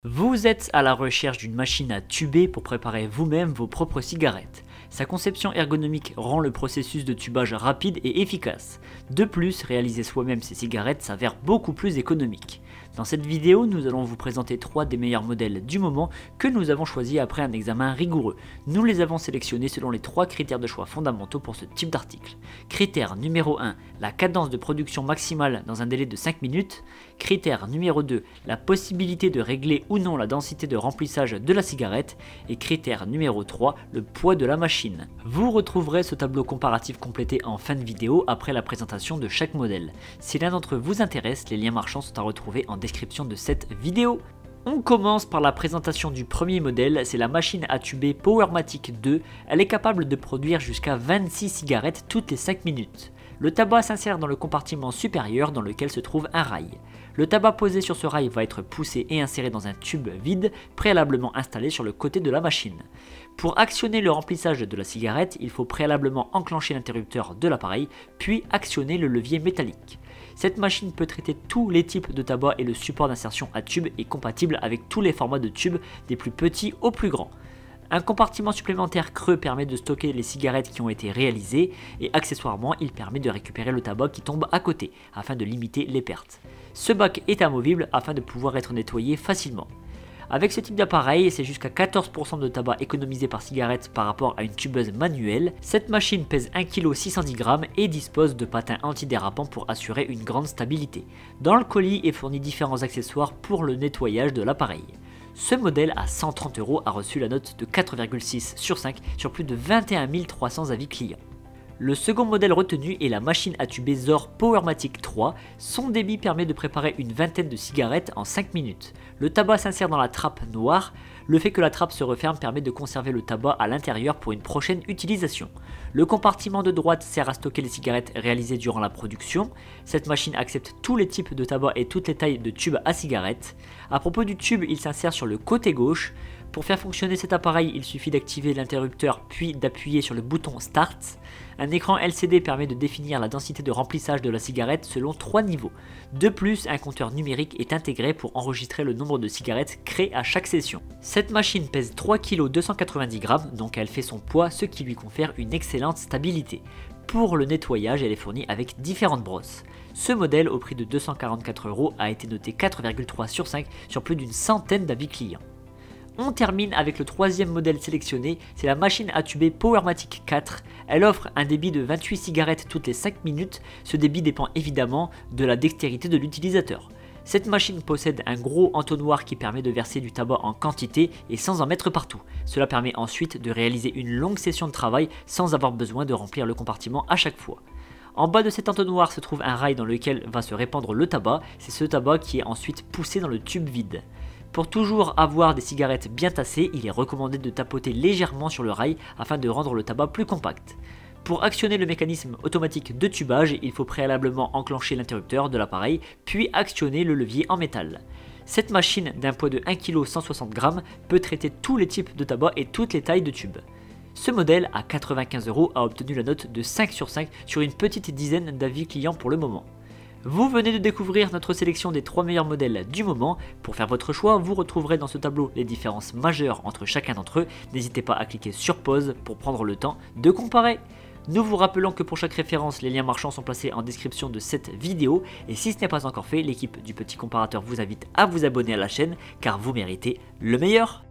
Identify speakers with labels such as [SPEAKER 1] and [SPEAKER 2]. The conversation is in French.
[SPEAKER 1] Vous êtes à la recherche d'une machine à tuber pour préparer vous-même vos propres cigarettes. Sa conception ergonomique rend le processus de tubage rapide et efficace. De plus, réaliser soi-même ses cigarettes s'avère beaucoup plus économique. Dans cette vidéo, nous allons vous présenter 3 des meilleurs modèles du moment que nous avons choisis après un examen rigoureux. Nous les avons sélectionnés selon les 3 critères de choix fondamentaux pour ce type d'article. Critère numéro 1, la cadence de production maximale dans un délai de 5 minutes. Critère numéro 2, la possibilité de régler ou non la densité de remplissage de la cigarette. Et critère numéro 3, le poids de la machine. Vous retrouverez ce tableau comparatif complété en fin de vidéo après la présentation de chaque modèle. Si l'un d'entre eux vous intéresse, les liens marchands sont à retrouver en description de cette vidéo. On commence par la présentation du premier modèle, c'est la machine à tuber Powermatic 2. Elle est capable de produire jusqu'à 26 cigarettes toutes les 5 minutes. Le tabac s'insère dans le compartiment supérieur dans lequel se trouve un rail. Le tabac posé sur ce rail va être poussé et inséré dans un tube vide préalablement installé sur le côté de la machine. Pour actionner le remplissage de la cigarette, il faut préalablement enclencher l'interrupteur de l'appareil, puis actionner le levier métallique. Cette machine peut traiter tous les types de tabac et le support d'insertion à tube est compatible avec tous les formats de tubes, des plus petits aux plus grands. Un compartiment supplémentaire creux permet de stocker les cigarettes qui ont été réalisées et accessoirement il permet de récupérer le tabac qui tombe à côté afin de limiter les pertes. Ce bac est amovible afin de pouvoir être nettoyé facilement. Avec ce type d'appareil, c'est jusqu'à 14% de tabac économisé par cigarette par rapport à une tubeuse manuelle. Cette machine pèse 1,610 kg et dispose de patins antidérapants pour assurer une grande stabilité. Dans le colis est fourni différents accessoires pour le nettoyage de l'appareil. Ce modèle à 130 € a reçu la note de 4,6 sur 5 sur plus de 21 300 avis clients. Le second modèle retenu est la machine à tuber Zor Powermatic 3. Son débit permet de préparer une vingtaine de cigarettes en 5 minutes. Le tabac s'insère dans la trappe noire. Le fait que la trappe se referme permet de conserver le tabac à l'intérieur pour une prochaine utilisation. Le compartiment de droite sert à stocker les cigarettes réalisées durant la production. Cette machine accepte tous les types de tabac et toutes les tailles de tubes à cigarettes. À propos du tube, il s'insère sur le côté gauche. Pour faire fonctionner cet appareil, il suffit d'activer l'interrupteur puis d'appuyer sur le bouton Start. Un écran LCD permet de définir la densité de remplissage de la cigarette selon 3 niveaux. De plus, un compteur numérique est intégré pour enregistrer le nombre de cigarettes créées à chaque session. Cette machine pèse 3,290 kg, donc elle fait son poids, ce qui lui confère une excellente stabilité. Pour le nettoyage, elle est fournie avec différentes brosses. Ce modèle, au prix de 244 € a été noté 4,3 sur 5 sur plus d'une centaine d'avis clients. On termine avec le troisième modèle sélectionné, c'est la machine à tuber Powermatic 4. Elle offre un débit de 28 cigarettes toutes les 5 minutes, ce débit dépend évidemment de la dextérité de l'utilisateur. Cette machine possède un gros entonnoir qui permet de verser du tabac en quantité et sans en mettre partout. Cela permet ensuite de réaliser une longue session de travail sans avoir besoin de remplir le compartiment à chaque fois. En bas de cet entonnoir se trouve un rail dans lequel va se répandre le tabac, c'est ce tabac qui est ensuite poussé dans le tube vide. Pour toujours avoir des cigarettes bien tassées, il est recommandé de tapoter légèrement sur le rail afin de rendre le tabac plus compact. Pour actionner le mécanisme automatique de tubage, il faut préalablement enclencher l'interrupteur de l'appareil, puis actionner le levier en métal. Cette machine d'un poids de 1,160 kg peut traiter tous les types de tabac et toutes les tailles de tubes. Ce modèle à 95 € a obtenu la note de 5 sur 5 sur une petite dizaine d'avis clients pour le moment. Vous venez de découvrir notre sélection des 3 meilleurs modèles du moment. Pour faire votre choix, vous retrouverez dans ce tableau les différences majeures entre chacun d'entre eux. N'hésitez pas à cliquer sur pause pour prendre le temps de comparer. Nous vous rappelons que pour chaque référence, les liens marchands sont placés en description de cette vidéo. Et si ce n'est pas encore fait, l'équipe du petit comparateur vous invite à vous abonner à la chaîne car vous méritez le meilleur.